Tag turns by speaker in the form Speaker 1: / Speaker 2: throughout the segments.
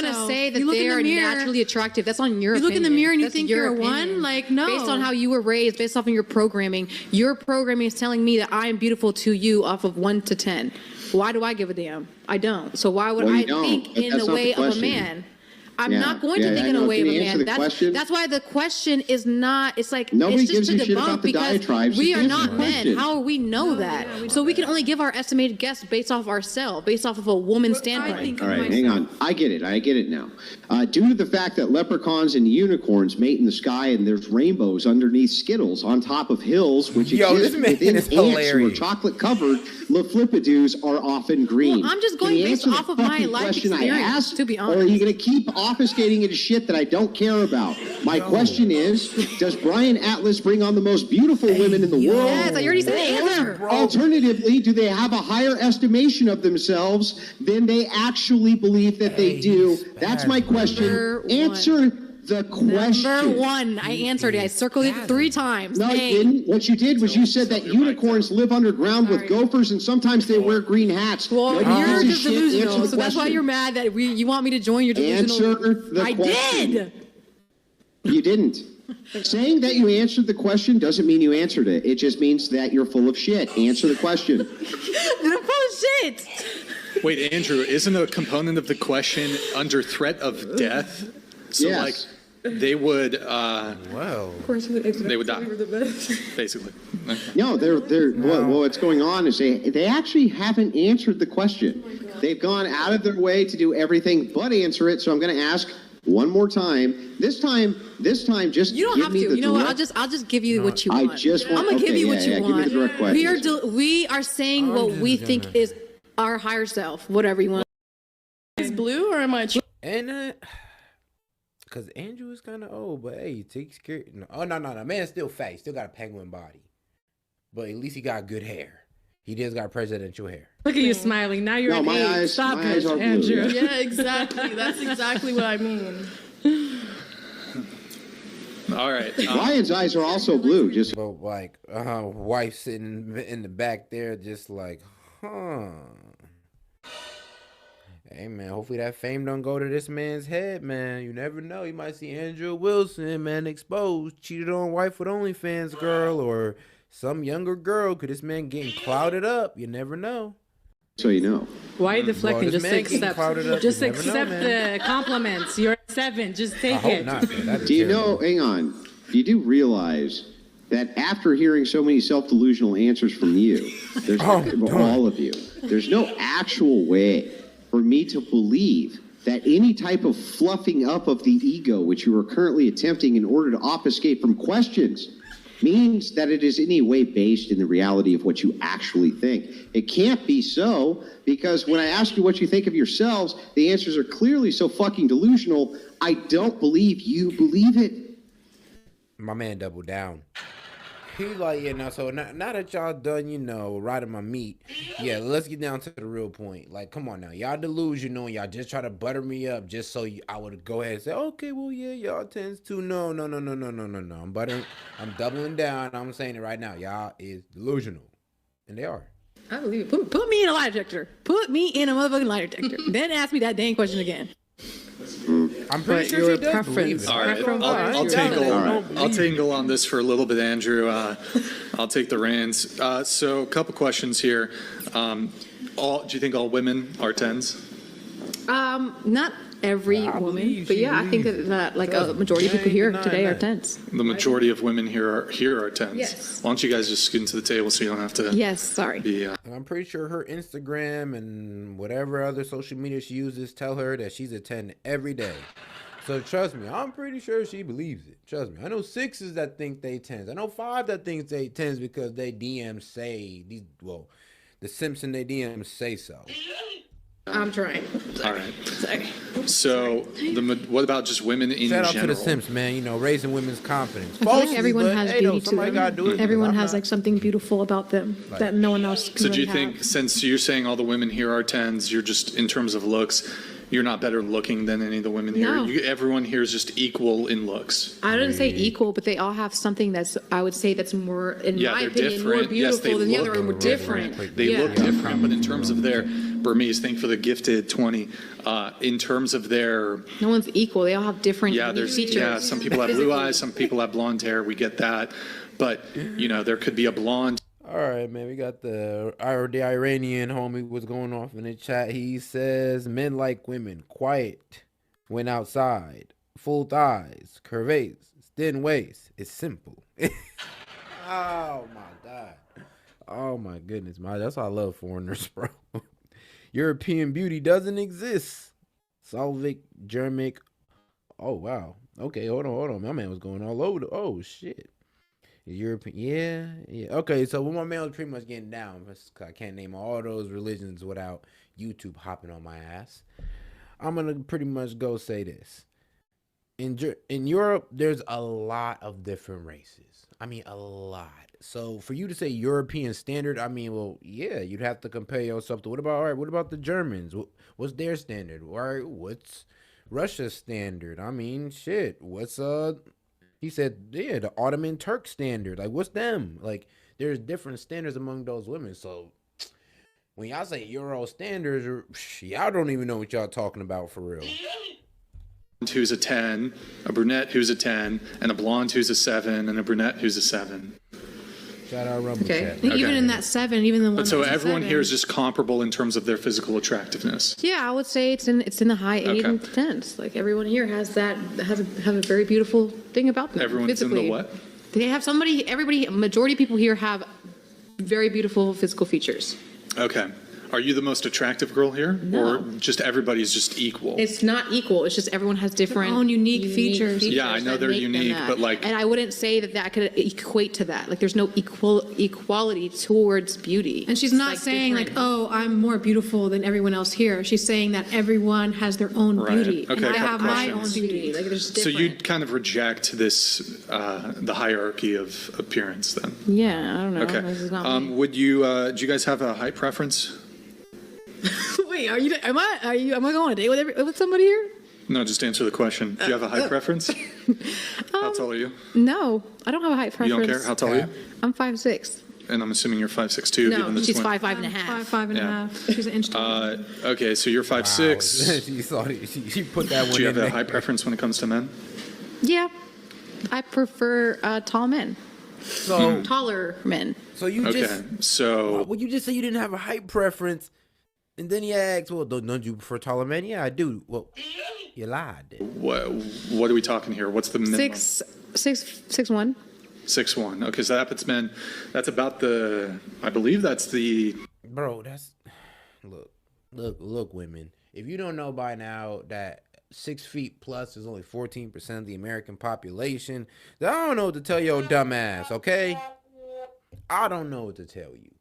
Speaker 1: going to say that they are naturally attractive? That's on your opinion.
Speaker 2: You look in the mirror and you think you're a
Speaker 1: opinion.
Speaker 2: 1? Like, no.
Speaker 1: Based on how you were raised, based off of your programming is telling me that I am beautiful to you off of 1 to 10. Why do I give a damn? I don't. So why would I think in the way of a man? I'm not going to think in a way of a man. That's why the question is not, it's like, it's just to debunk because we are not men. How will we know that? So we can only give our estimated guess based off ourselves, based off of a woman's standpoint.
Speaker 3: All right, hang on. I get it now. Due to the fact that leprechauns and unicorns mate in the sky and there's rainbows underneath Skittles on top of hills, which exist within ants who are chocolate covered, leflipidoos are often green.
Speaker 1: Well, I'm just going based off of my life experience, to be honest.
Speaker 3: Or are you going to keep obfuscating into shit that I don't care about? My question is, does Brian Atlas bring on the most beautiful women in the world?
Speaker 1: Yes, I already said the answer.
Speaker 3: Alternatively, do they have a higher estimation of themselves than they actually believe that they do? That's my question. Answer the question.
Speaker 1: Number 1, I answered it. I circled it 3 times.
Speaker 3: No, you didn't. What you did was you said that unicorns live underground with gophers and sometimes they wear green hats.
Speaker 1: Well, you're just delusional, so that's why you're mad that you want me to join your delusional.
Speaker 3: Answer the question.
Speaker 1: Did.
Speaker 3: You didn't. Saying that you answered the question doesn't mean you answered it. It just means that you're full of shit. Answer the question.
Speaker 1: I'm full of shit.
Speaker 4: Wait, Andrew, isn't a component of the question under threat of death? So,
Speaker 3: yes.
Speaker 4: They would,
Speaker 1: Of course,
Speaker 4: they would die, basically.
Speaker 3: No, what's going on is they actually haven't answered the question. They've gone out of their way to do everything but answer it, so I'm going to ask one more time. This time, just
Speaker 1: you don't
Speaker 3: give
Speaker 1: have
Speaker 3: me
Speaker 1: to.
Speaker 3: the
Speaker 1: You know what?
Speaker 3: direct...
Speaker 1: I'll just give you what you want.
Speaker 3: I'm
Speaker 1: gonna give you what you want.
Speaker 3: Give me the direct question.
Speaker 1: We are saying what we think is our higher self, whatever you want.
Speaker 2: Is blue or am I?
Speaker 5: And because Andrew is kind of old, but hey, he takes care. No, man's still fat. He still got a penguin body, but at least he got good hair. He just got presidential hair.
Speaker 2: Look at you smiling. Now you're
Speaker 3: my eyes,
Speaker 2: Stop
Speaker 3: my
Speaker 2: it,
Speaker 3: eyes are blue,
Speaker 2: Andrew.
Speaker 3: yeah.
Speaker 2: Yeah, exactly. That's exactly what I mean.
Speaker 4: All right.
Speaker 3: Ryan's eyes are also blue. Just
Speaker 5: like wife sitting in the back there, just like, Hey man, hopefully that fame don't go to this man's head, man. You never know. You might see Andrew Wilson, man, exposed, cheated on wife with OnlyFans girl, or some younger girl. Could this man getting clouded up? You never know.
Speaker 3: So you know.
Speaker 2: Why are you deflecting? Just accept. Just accept
Speaker 5: the
Speaker 2: compliments. You're at 7. Just take it.
Speaker 5: Not,
Speaker 3: do you know? Hang on. You do realize that after hearing so many self-delusional answers from you, there's all of you, there's no actual way for me to believe that any type of fluffing up of the ego, which you are currently attempting in order to obfuscate from questions, means that it is in any way based in the reality of what you actually think. It can't be so, because when I ask you what you think of yourselves, the answers are clearly so fucking delusional, I don't believe you believe it.
Speaker 5: My man doubled down. He's like, so now that y'all done, riding my meat, let's get down to the real point. Like, come on now. Y'all delusional. Y'all just try to butter me up just so I would go ahead and say, okay, well, yeah, y'all tends to. No. I'm doubling down. I'm saying it right now. Y'all is delusional. And they are.
Speaker 1: I believe it. Put me in a lie detector. Put me in a motherfucking lie detector. Then ask me that dang question again.
Speaker 5: I'm pretty sure she does believe it.
Speaker 4: All right, I'll tangle on this for a little bit, Andrew. I'll take the reins. So a couple questions here. Do you think all women are 10s?
Speaker 1: Not every woman, but yeah, I think that like a majority of people here today are 10s.
Speaker 4: The majority of women here are 10s.
Speaker 1: Yes.
Speaker 4: Why don't you guys just scoot into the table so you don't have to?
Speaker 1: Yes, sorry.
Speaker 5: I'm pretty sure her Instagram and whatever other social media she uses tell her that she's a 10 every day. So trust me, I'm pretty sure she believes it. Trust me. I know 6s that think they 10s. I know 5 that think they 10s because they DMs say the Simpson they DMs say so.
Speaker 1: I'm trying.
Speaker 4: All right. Sorry. So, what about just women in general?
Speaker 5: Shout out to the Simps, man. Raising women's confidence.
Speaker 1: I feel like everyone has beauty to them. Everyone has like something beautiful about them that no one else can
Speaker 4: So, do you
Speaker 1: have.
Speaker 4: think, since you're saying all the women here are 10s, you're just in terms of looks, you're not better looking than any of the women here.
Speaker 1: No.
Speaker 4: Everyone here is just equal in looks.
Speaker 1: I didn't say equal, but they all have something that's, I would say that's more, in my
Speaker 4: they're
Speaker 1: opinion, more
Speaker 4: different. Yes,
Speaker 1: beautiful
Speaker 4: they
Speaker 1: than the
Speaker 4: look
Speaker 1: other, and we're different.
Speaker 4: They
Speaker 1: Yeah.
Speaker 4: look different, but in terms of their Burmese, thank for the gifted 20. In terms of their,
Speaker 1: No one's equal. They all have different features.
Speaker 4: some people have blue eyes, some people have blonde hair. We get that, but there could be a blonde.
Speaker 5: All right, man. We got the Iranian homie was going off in the chat. He says men like women, quiet when outside, full thighs, curvaceous, thin waist. It's simple. Oh my god. Oh my goodness, that's why I love foreigners, bro. European beauty doesn't exist. Slavic, Germanic. Oh wow. Okay, hold on. My man was going all over oh shit. European, yeah. Okay, so my man was pretty much getting down. I can't name all those religions without YouTube hopping on my ass. I'm gonna pretty much go say this. In Europe, there's a lot of different races. I mean, a lot. So for you to say European standard, I mean, well, yeah, you'd have to compare yourself to what about the Germans? What's their standard? All right, what's Russia's standard? I mean, shit. What's he said, yeah, the Ottoman Turk standard. Like, what's them? Like, there's different standards among those women. So when y'all say Euro standards, y'all don't even know what y'all talking about for real.
Speaker 4: Who's a 10, a brunette who's a 10, and a blonde who's a 7, and a brunette who's a 7.
Speaker 5: Shout out Rumble Chat.
Speaker 1: Even in that 7, even the one.
Speaker 4: But so
Speaker 1: that's a
Speaker 4: everyone
Speaker 1: 7.
Speaker 4: here is just comparable in terms of their physical attractiveness.
Speaker 1: Yeah, I would say it's in the high 8 and 10s. Like everyone here has a very beautiful thing about them.
Speaker 4: Everyone's
Speaker 1: physically.
Speaker 4: in the what?
Speaker 1: They have majority of people here have very beautiful physical features.
Speaker 4: Okay. Are you the most attractive girl here?
Speaker 1: No.
Speaker 4: Or just everybody's just equal?
Speaker 1: It's not equal. It's just everyone has different
Speaker 2: Their own unique features.
Speaker 4: Yeah, I know
Speaker 1: that
Speaker 4: they're
Speaker 1: make them
Speaker 4: unique,
Speaker 1: that.
Speaker 4: but like.
Speaker 1: And I wouldn't say that could equate to that. Like there's no equality towards beauty.
Speaker 2: And she's not saying like, oh, I'm more beautiful than everyone else here. She's saying that everyone has their own
Speaker 4: Right.
Speaker 2: beauty.
Speaker 4: Okay,
Speaker 2: And I
Speaker 4: couple
Speaker 2: have my own
Speaker 4: questions.
Speaker 2: beauty.
Speaker 1: Like there's
Speaker 4: So
Speaker 1: different.
Speaker 4: you'd kind of reject this, the hierarchy of appearance then?
Speaker 1: Yeah, I don't know.
Speaker 4: Okay.
Speaker 1: This is not me.
Speaker 4: Would do you guys have a height preference?
Speaker 1: Wait, am I going on a date with somebody here?
Speaker 4: No, just answer the question. Do you have a height preference? How tall are you?
Speaker 1: No, I don't have a height
Speaker 4: You
Speaker 1: preference.
Speaker 4: don't care? How tall are you?
Speaker 1: I'm 5'6".
Speaker 4: And I'm assuming you're 5'6" too,
Speaker 1: No,
Speaker 4: given this
Speaker 1: she's
Speaker 4: one.
Speaker 1: 5'5" and a half.
Speaker 2: Five and a
Speaker 4: Yeah.
Speaker 2: half. She's an inch taller.
Speaker 4: Okay, so you're 5'6".
Speaker 5: She thought she put that one
Speaker 4: Do you
Speaker 5: in
Speaker 4: have a
Speaker 5: there.
Speaker 4: high preference when it comes to men?
Speaker 1: Yeah, I prefer tall men,
Speaker 5: So,
Speaker 1: taller men.
Speaker 5: so you
Speaker 4: Okay,
Speaker 5: just
Speaker 4: so
Speaker 5: well, you just say you didn't have a height preference, and then he asked, "Well, don't you prefer taller men?" Yeah, I do. Well, you lied.
Speaker 4: what are we talking here? What's the minimum?
Speaker 1: 6'1".
Speaker 4: 6'1". Okay, so that puts men. That's about I believe that's the.
Speaker 5: Bro, that's look, women. If you don't know by now that 6 feet plus is only 14% of the American population, then I don't know what to tell your dumb ass. Okay, I don't know what to tell you.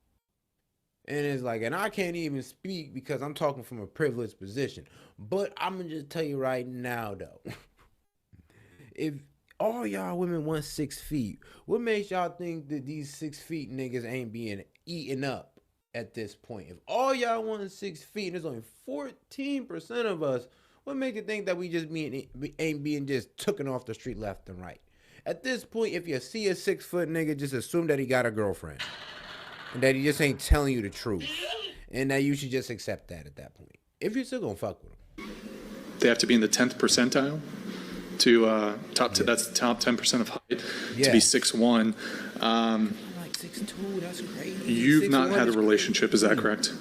Speaker 5: And it's like, and I can't even speak because I'm talking from a privileged position. But I'm gonna just tell you right now, though, if all y'all women want 6 feet, what makes y'all think that these 6 feet niggas ain't being eaten up at this point? If all y'all want 6 feet and there's only 14% of us, what make you think that we ain't being just taken off the street left and right? At this point, if you see a 6 foot nigga, just assume that he got a girlfriend. And that he just ain't telling you the truth. And that you should just accept that at that point. If you're still gonna fuck with him.
Speaker 4: They have to be in the 10th percentile to that's the top 10% of height to be 6'1".
Speaker 5: Like 6'2", that's crazy.
Speaker 4: You've not
Speaker 5: 6'1"
Speaker 4: had a
Speaker 5: is
Speaker 4: relationship, is that correct?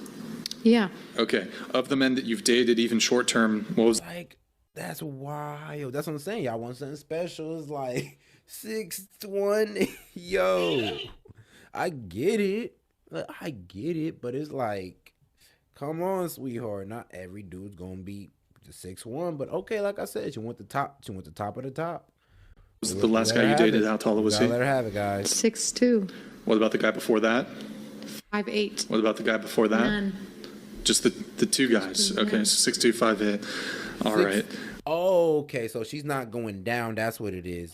Speaker 1: Yeah.
Speaker 4: Okay. Of the men that you've dated, even short term, what was
Speaker 5: like, that's wild. That's what I'm saying. Y'all want something special. It's like 6'1". Yo, I get it. But it's like, come on, sweetheart. Not every dude's gonna be just 6'1", but okay, like I said, she went the top of the top.
Speaker 4: the last guy you dated? How tall was he?
Speaker 5: Let her have it, guys.
Speaker 1: 6'2",
Speaker 4: What about the guy before that?
Speaker 1: 5'8".
Speaker 4: What about the guy before that?
Speaker 1: None.
Speaker 4: Just the two guys. Okay, so 6'2", 5'8". All right.
Speaker 5: Oh, okay, so she's not going down. That's what it is.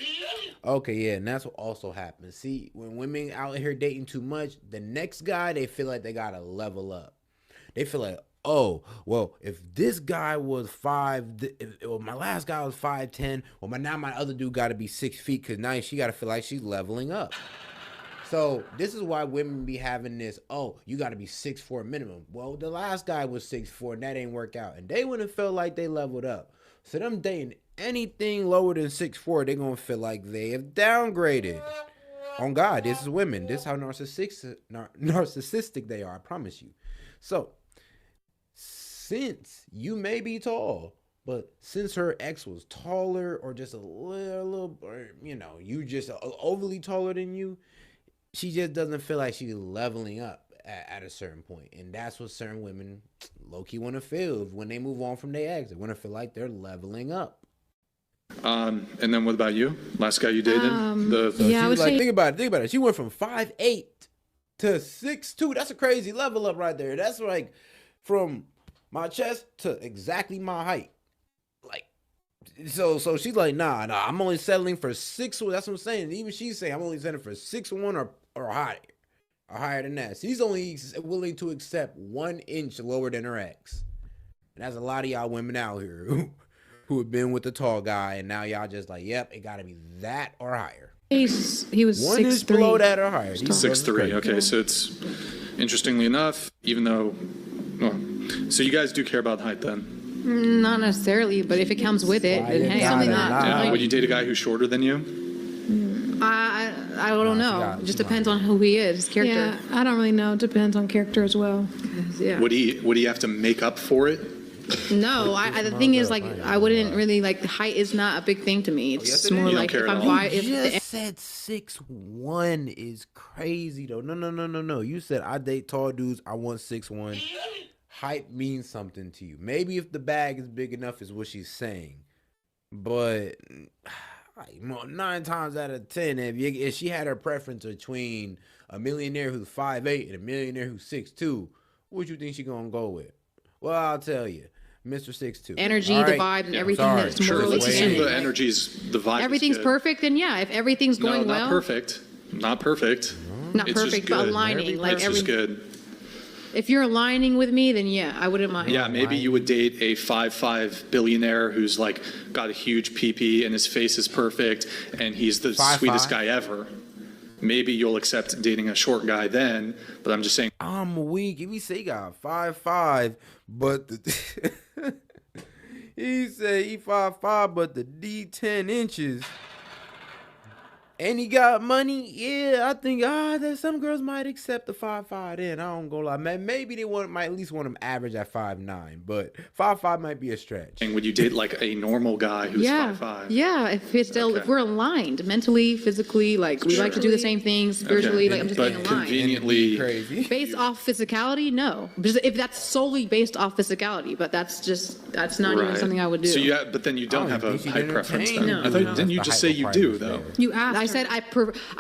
Speaker 5: Okay, yeah, and that's what also happens. See, when women out here dating too much, the next guy, they feel like they gotta level up. They feel like, oh, well, if this guy was well, my last guy was 5'10", well, now my other dude got to be 6 feet because now she got to feel like she's leveling up. So this is why women be having this, oh, you got to be 6'4" minimum. Well, the last guy was 6'4", and that ain't work out. And they wouldn't feel like they leveled up. So them dating anything lower than 6'4", they going to feel like they have downgraded. On God, this is women. This is how narcissistic they are, I promise you. So, since you may be tall, but since her ex was taller or just a little, you know, you just overly taller than you, she just doesn't feel like she's leveling up at a certain point. And that's what certain women low-key want to feel when they move on from their ex. They want to feel like they're leveling up.
Speaker 4: And then what about you? Last guy you dated?
Speaker 2: Yeah, I would say.
Speaker 5: Think about it. She went from 5'8" to 6'2". That's a crazy level up right there. That's like from my chest to exactly my height. Like, so she's like, nah, I'm only settling for 6'1". That's what I'm saying. Even she's saying I'm only settling for 6'1" or higher. Or higher than that. She's only willing to accept 1 inch lower than her ex. And that's a lot of y'all women out here who have been with the tall guy, and now y'all just like, yep, it got to be that or higher.
Speaker 2: He was
Speaker 5: 1 inch
Speaker 2: 6'3".
Speaker 5: below that or higher.
Speaker 4: 6'3". Okay, so it's interestingly enough, even though, so you guys do care about height then?
Speaker 1: Not necessarily, but if it comes with it, then hey, something not.
Speaker 4: Yeah, would you date a guy who's shorter than you?
Speaker 1: I don't know. It just depends on who he is, his character.
Speaker 2: Yeah, I don't really know. It depends on character as well.
Speaker 1: Yeah.
Speaker 4: Would he have to make up for it?
Speaker 1: No, the thing is, like, I wouldn't really, like, the height is not a big thing to me. It's
Speaker 5: yes,
Speaker 1: more
Speaker 4: You don't
Speaker 1: like
Speaker 4: care
Speaker 1: if
Speaker 4: at
Speaker 1: I'm
Speaker 4: all?
Speaker 1: if
Speaker 5: You
Speaker 1: the
Speaker 5: just said 6'1" is crazy though. No. You said I date tall dudes. I want 6'1". Height means something to you. Maybe if the bag is big enough is what she's saying. But 9 times out of 10, if she had her preference between a millionaire who's 5'8" and a millionaire who's 6'2", what you think she gonna go with? Well, I'll tell you. Mr. 6'2".
Speaker 1: energy,
Speaker 5: All
Speaker 1: the
Speaker 5: right.
Speaker 1: vibe, and everything
Speaker 5: Sorry.
Speaker 1: that's
Speaker 4: Sure,
Speaker 1: morally
Speaker 4: let's assume
Speaker 1: standing.
Speaker 4: the energy's, the vibe
Speaker 1: Everything's
Speaker 4: is good.
Speaker 1: perfect, then yeah. If everything's going
Speaker 4: No,
Speaker 1: well,
Speaker 4: not perfect. Not perfect.
Speaker 1: not
Speaker 4: It's just
Speaker 1: perfect, but
Speaker 4: good.
Speaker 1: aligning. Like
Speaker 4: It's just good.
Speaker 1: if you're aligning with me, then yeah, I wouldn't mind.
Speaker 4: Yeah, maybe you would date a 5'5" billionaire who's like got a huge PP and his face is perfect and he's the
Speaker 5: 5'5"?
Speaker 4: sweetest guy ever. Maybe you'll accept dating a short guy then, but I'm just saying.
Speaker 5: I'm weak. If he say he got 5'5", but he said he 5'5", but the D 10 inches, and he got money. Yeah, I think that some girls might accept the 5'5". Then I don't go lie, man. Maybe they might at least want him average at 5'9", but 5'5" might be a stretch.
Speaker 4: Would you date like a normal guy who's
Speaker 1: Yeah,
Speaker 4: 5'5"?
Speaker 1: yeah. If it's still, if we're aligned mentally, physically, like we like to do the same things spiritually,
Speaker 4: Okay.
Speaker 1: like I'm just
Speaker 4: But
Speaker 1: being aligned.
Speaker 4: conveniently,
Speaker 5: Crazy.
Speaker 1: Based off physicality, no. Because if that's solely based off physicality, but that's not even something I would do.
Speaker 4: So but then you don't have a
Speaker 5: think she'd
Speaker 4: height preference then.
Speaker 5: entertain
Speaker 1: No.
Speaker 4: I thought,
Speaker 1: No.
Speaker 4: didn't you
Speaker 5: That's the
Speaker 4: just say
Speaker 5: height
Speaker 4: you do
Speaker 5: requirements
Speaker 4: though?
Speaker 2: You asked.
Speaker 1: I said I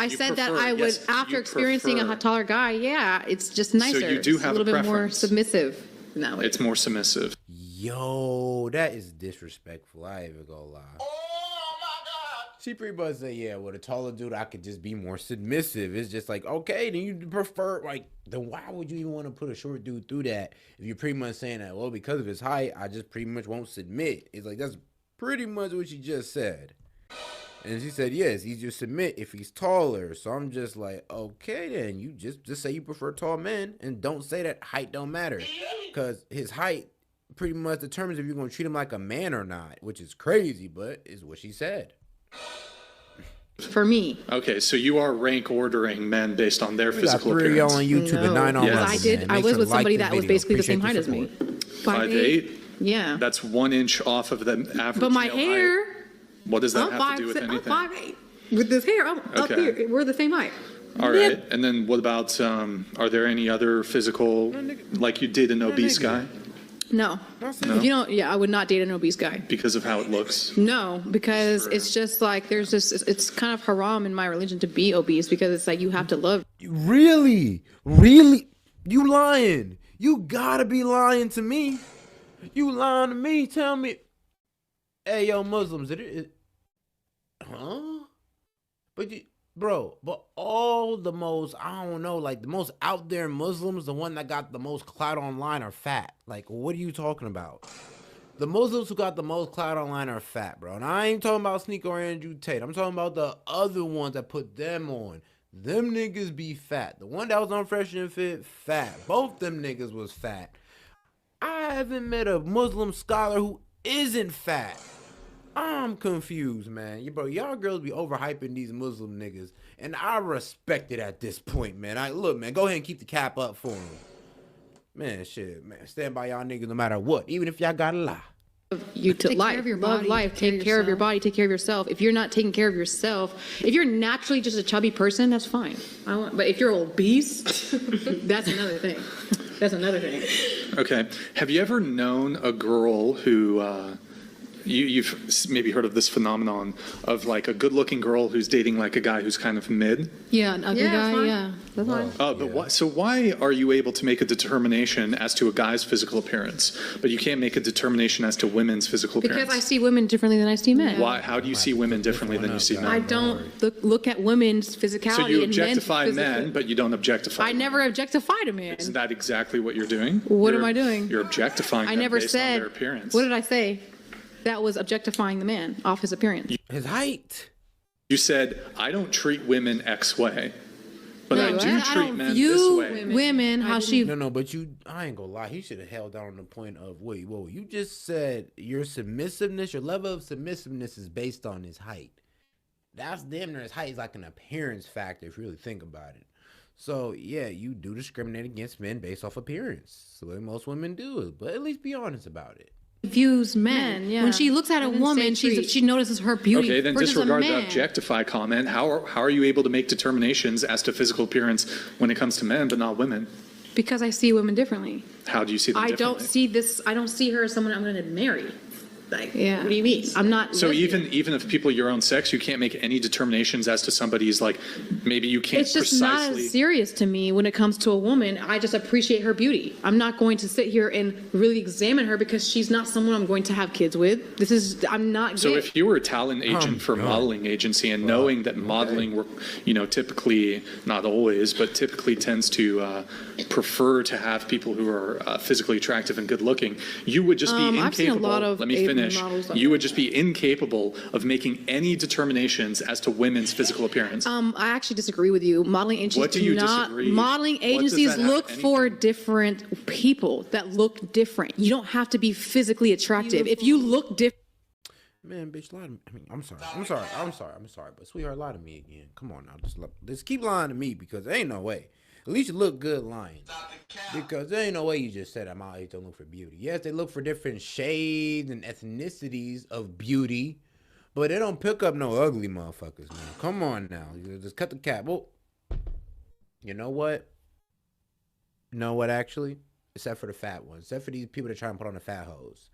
Speaker 4: You
Speaker 1: said that
Speaker 4: prefer-
Speaker 1: I would
Speaker 4: yes,
Speaker 1: after
Speaker 4: you
Speaker 1: experiencing
Speaker 4: prefer-
Speaker 1: a taller guy. Yeah, it's just nicer.
Speaker 4: you do
Speaker 1: It's
Speaker 4: have
Speaker 1: a little
Speaker 4: a
Speaker 1: bit more
Speaker 4: preference.
Speaker 1: submissive. No,
Speaker 4: It's more submissive.
Speaker 5: Yo, that is disrespectful. I ain't even gonna lie. She pretty much said, yeah, with a taller dude, I could just be more submissive. It's just like, okay, then you prefer, like, then why would you even want to put a short dude through that if you're pretty much saying that, well, because of his height, I just pretty much won't submit. It's like, that's pretty much what she just said. And she said, yes, he just submit if he's taller. So I'm just like, okay, then you just say you prefer tall men and don't say that height don't matter. Because his height pretty much determines if you're going to treat him like a man or not, which is crazy, but is what she said.
Speaker 1: for me.
Speaker 4: Okay, so you are rank ordering men based on their
Speaker 5: We got
Speaker 4: physical
Speaker 5: 3 of y'all
Speaker 4: appearance.
Speaker 5: on YouTube and 9 on
Speaker 4: Yes.
Speaker 5: Rumble,
Speaker 1: I did.
Speaker 5: man.
Speaker 1: I
Speaker 5: Make
Speaker 1: was
Speaker 5: sure
Speaker 1: with
Speaker 5: to like
Speaker 1: somebody
Speaker 5: the
Speaker 1: that was
Speaker 5: video.
Speaker 1: basically the same
Speaker 5: Appreciate
Speaker 1: height
Speaker 5: the
Speaker 1: as me.
Speaker 5: support.
Speaker 4: 5'8".
Speaker 1: Yeah,
Speaker 4: That's 1 inch off of the average.
Speaker 1: but my
Speaker 4: male
Speaker 1: hair.
Speaker 4: height. What does that
Speaker 1: I'm
Speaker 4: have to do with anything?
Speaker 1: I'm 5'8". With this hair, I'm up
Speaker 4: Okay.
Speaker 1: here. We're the same height.
Speaker 4: All right, and then what about? Are there any other physical, like you did an obese guy
Speaker 1: No. If you don't, yeah, I would not date an obese guy.
Speaker 4: because of how it looks?
Speaker 1: No, because it's just like there's this. It's kind of haram in my religion to be obese because it's like you have to love.
Speaker 5: Really? You lying? You gotta be lying to me. You lying to me? Tell me. Hey, yo, Muslims, huh? Bro, but all the most, I don't know, like the most out there Muslims, the one that got the most clout online are fat. Like, what are you talking about? The Muslims who got the most clout online are fat, bro. And I ain't talking about Sneaker or Andrew Tate. I'm talking about the other ones that put them on. Them niggas be fat. The one that was on Fresh and Fit, fat. Both them niggas was fat. I haven't met a Muslim scholar who isn't fat. I'm confused, man. Bro, y'all girls be overhyping these Muslim niggas, and I respect it at this point, man. Look, man, go ahead and keep the cap up for them. Man, shit, man, stand by y'all niggas no matter what, even if y'all gotta lie.
Speaker 1: You to
Speaker 2: Take
Speaker 1: life,
Speaker 2: care of your
Speaker 1: love
Speaker 2: body,
Speaker 1: life, take care of your body, take care of yourself. If you're not taking care of yourself, if you're naturally just a chubby person, that's fine. But if you're obese, that's another thing. That's another thing.
Speaker 4: Okay. Have you ever known a girl who, you've maybe heard of this phenomenon of like a good-looking girl who's dating like a guy who's kind of mid?
Speaker 2: Yeah, an ugly guy,
Speaker 1: fine.
Speaker 2: yeah.
Speaker 1: That's fine.
Speaker 4: So why are you able to make a determination as to a guy's physical appearance, but you can't make a determination as to women's physical appearance?
Speaker 1: Because I see women differently than I see men.
Speaker 4: Why? How do you see women differently than you see men?
Speaker 1: I don't look at women's physicality.
Speaker 4: So you
Speaker 1: and men's
Speaker 4: objectify
Speaker 1: physical.
Speaker 4: men, but you don't objectify
Speaker 1: I
Speaker 4: women.
Speaker 1: never objectified a man.
Speaker 4: Isn't that exactly what you're doing?
Speaker 1: What am I doing?
Speaker 4: You're objectifying
Speaker 1: I
Speaker 4: them
Speaker 1: never
Speaker 4: based on
Speaker 1: said.
Speaker 4: their appearance.
Speaker 1: What did I say? That was objectifying the man off his appearance.
Speaker 5: His height.
Speaker 4: You said, I don't treat women X way, but
Speaker 1: No,
Speaker 4: I do
Speaker 1: I
Speaker 4: treat
Speaker 1: don't
Speaker 4: men
Speaker 1: view
Speaker 4: this way.
Speaker 2: Women, how she
Speaker 5: No, but I ain't gonna lie. He should have held down on the point of, wait, whoa, you just said your submissiveness, your level of submissiveness is based on his height. That's damn near his height is like an appearance factor if you really think about it. So, yeah, you do discriminate against men based off appearance. So most women do, but at least be honest about it.
Speaker 2: views men.
Speaker 1: yeah.
Speaker 2: When she looks at a woman, she notices her beauty.
Speaker 4: Okay, then
Speaker 2: versus
Speaker 4: disregard
Speaker 2: a
Speaker 4: the
Speaker 2: man.
Speaker 4: objectify comment. How are you able to make determinations as to physical appearance when it comes to men, but not women?
Speaker 1: Because I see women differently.
Speaker 4: How do you see them
Speaker 1: I
Speaker 4: differently?
Speaker 1: I don't see her as someone I'm going to marry. Like,
Speaker 2: Yeah.
Speaker 1: what do you mean? I'm not.
Speaker 4: So
Speaker 1: lesbian.
Speaker 4: even if people your own sex, you can't make any determinations as to somebody's like, maybe you can't
Speaker 1: It's just not
Speaker 4: precisely.
Speaker 1: as serious to me when it comes to a woman. I just appreciate her beauty. I'm not going to sit here and really examine her because she's not someone I'm going to have kids with. I'm not gay.
Speaker 4: So if you were a talent agent for a modeling agency and knowing that modeling were, typically, not always, but typically tends to prefer to have people who are physically attractive and good looking, you would just be incapable.
Speaker 1: I've seen a lot of
Speaker 4: let me
Speaker 1: Asian
Speaker 4: finish.
Speaker 1: models that
Speaker 4: You
Speaker 1: way.
Speaker 4: would just be incapable of making any determinations as to women's physical appearance.
Speaker 1: I actually disagree with you. Modeling agencies
Speaker 4: What do you
Speaker 1: not.
Speaker 4: disagree?
Speaker 1: Modeling
Speaker 4: What does
Speaker 1: agencies
Speaker 4: that have
Speaker 1: look for
Speaker 4: anything-
Speaker 1: different people that look different. You don't have to be physically attractive. If you look different.
Speaker 5: Man, bitch, lie to me. I mean, I'm sorry, but sweetheart, lie to me again. Come on now, just keep lying to me because there ain't no way. At least you look good lying. Because there ain't no way you just said I'm out here to look for beauty. Yes, they look for different shades and ethnicities of beauty, but they don't pick up no ugly motherfuckers, man. Come on now. You just cut the cap. Well, you know what? Actually? Except for the fat ones. Except for these people that try and put on the fat hoes.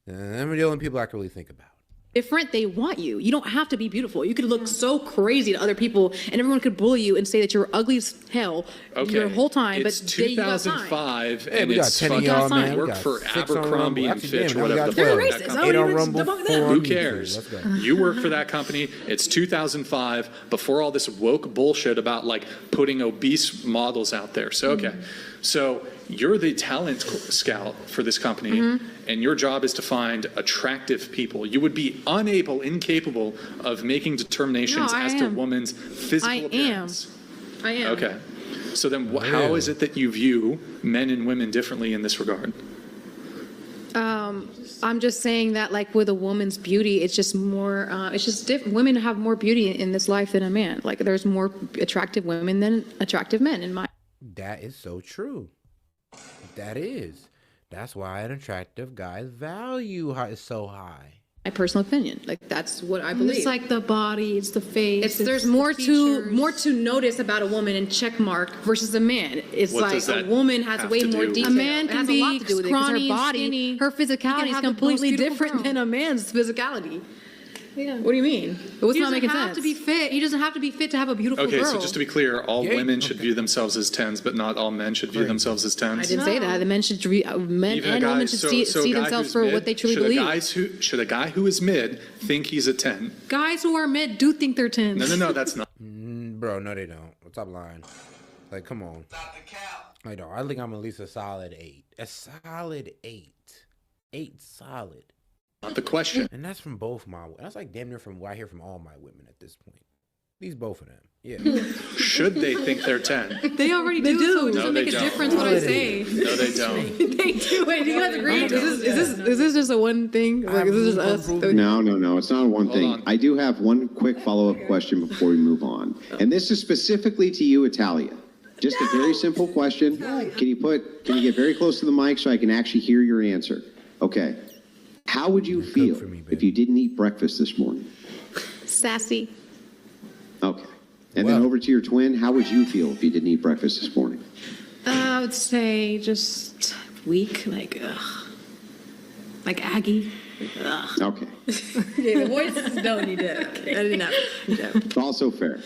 Speaker 5: Them are the only people I can really think about.
Speaker 1: Different, they want you. You don't have to be beautiful. You could look so crazy to other people, and everyone could bully you and say that you're ugly as hell your whole time.
Speaker 4: It's
Speaker 1: but you got signed.
Speaker 4: 2005,
Speaker 5: Hey,
Speaker 4: and
Speaker 5: we got
Speaker 4: it's
Speaker 5: 10 of
Speaker 4: fucking
Speaker 5: y'all,
Speaker 1: man.
Speaker 5: man. We
Speaker 4: work
Speaker 5: got
Speaker 4: for
Speaker 5: 6 on
Speaker 4: Abercrombie
Speaker 5: Rumble.
Speaker 4: and
Speaker 5: Actually,
Speaker 4: Fitch,
Speaker 5: damn, now we
Speaker 4: whatever
Speaker 5: got
Speaker 4: the
Speaker 5: 12.
Speaker 4: fuck
Speaker 1: They're
Speaker 4: that
Speaker 1: racist.
Speaker 4: company.
Speaker 5: 8 on
Speaker 1: even
Speaker 5: Rumble,
Speaker 1: debunk
Speaker 5: 4
Speaker 1: that.
Speaker 5: on
Speaker 4: Who
Speaker 5: YouTube.
Speaker 4: cares?
Speaker 5: Let's go.
Speaker 4: You work for that company. It's 2005, before all this woke bullshit about like putting obese models out there. So, okay. So you're the talent scout for this company, and your job is to find attractive people. You would be incapable of making determinations
Speaker 1: No, I
Speaker 4: as to a
Speaker 1: am.
Speaker 4: woman's physical
Speaker 1: I am.
Speaker 4: appearance.
Speaker 1: I am.
Speaker 4: Okay. So then how is it that you view men and women differently in this regard?
Speaker 1: I'm just saying that, like with a woman's beauty, it's just more. It's just different. Women have more beauty in this life than a man. Like there's more attractive women than attractive men in my.
Speaker 5: That is so true. That is. That's why an attractive guy's value is so high.
Speaker 1: My personal opinion. Like that's what I believe.
Speaker 2: It's like the body, it's the face.
Speaker 1: There's
Speaker 2: the
Speaker 1: more
Speaker 2: features.
Speaker 1: to notice about a woman in check mark versus a man. It's
Speaker 4: What
Speaker 1: like
Speaker 4: does
Speaker 1: a
Speaker 4: that
Speaker 1: woman has
Speaker 4: have
Speaker 1: way
Speaker 4: to
Speaker 1: more
Speaker 4: do?
Speaker 1: detail.
Speaker 2: A man
Speaker 1: It
Speaker 2: can
Speaker 1: has
Speaker 2: be
Speaker 1: a lot to do with it 'cause
Speaker 2: scrawny
Speaker 1: her
Speaker 2: and
Speaker 1: body,
Speaker 2: skinny.
Speaker 1: her
Speaker 2: He
Speaker 1: physicality
Speaker 2: can
Speaker 1: is
Speaker 2: have the most
Speaker 1: completely
Speaker 2: beautiful
Speaker 1: different
Speaker 2: girl.
Speaker 1: than a man's physicality.
Speaker 2: Yeah.
Speaker 1: What do you mean? What's
Speaker 2: He
Speaker 1: not
Speaker 2: doesn't
Speaker 1: making
Speaker 2: have
Speaker 1: sense?
Speaker 2: to be fit. He doesn't have to be fit to have a beautiful
Speaker 4: Okay,
Speaker 2: girl.
Speaker 4: so just to be clear, all
Speaker 5: Yeah,
Speaker 4: women should view themselves as 10s, but not all men should view themselves as 10s.
Speaker 1: I didn't say that. The men should men
Speaker 4: Even a
Speaker 1: and
Speaker 4: guy-
Speaker 1: women should
Speaker 4: so-
Speaker 1: see,
Speaker 4: so a
Speaker 1: see
Speaker 4: guy
Speaker 1: themselves
Speaker 4: who's
Speaker 1: for
Speaker 4: mid,
Speaker 1: what they truly
Speaker 4: should
Speaker 1: believe.
Speaker 4: Should a guy who is mid think he's a 10?
Speaker 2: Guys who are mid do think they're 10s.
Speaker 4: No, that's not.
Speaker 5: Bro, no, they don't. Stop lying. Like, come on. I know. I think I'm at least a solid 8. A solid 8. 8 solid.
Speaker 4: Not the question.
Speaker 5: And that's from both my. That's like damn near from what I hear from all my women at this point. These both of them. Yeah.
Speaker 4: Should they think they're 10?
Speaker 2: They already do, so it
Speaker 4: No,
Speaker 2: doesn't
Speaker 4: they
Speaker 2: make a
Speaker 4: don't.
Speaker 2: difference what I say.
Speaker 4: No, they don't.
Speaker 2: They do. Wait, do you guys agree?
Speaker 1: Is this just a one thing? Like, is this just us?
Speaker 3: No, it's not one thing.
Speaker 4: on.
Speaker 3: I do have one quick follow-up question before we move on. And this is specifically to you, Italia. Just a very simple question. Can you get very close to the mic so I can actually hear your answer? Okay. How would you feel if you didn't eat breakfast this morning?
Speaker 1: Sassy.
Speaker 3: Okay. And then over to your twin, how would you feel if you didn't eat breakfast this morning?
Speaker 2: I would say just weak, like Aggie. Ugh.
Speaker 3: Okay.
Speaker 1: Yeah, the voice. No, you did. I did not.
Speaker 3: It's also fair.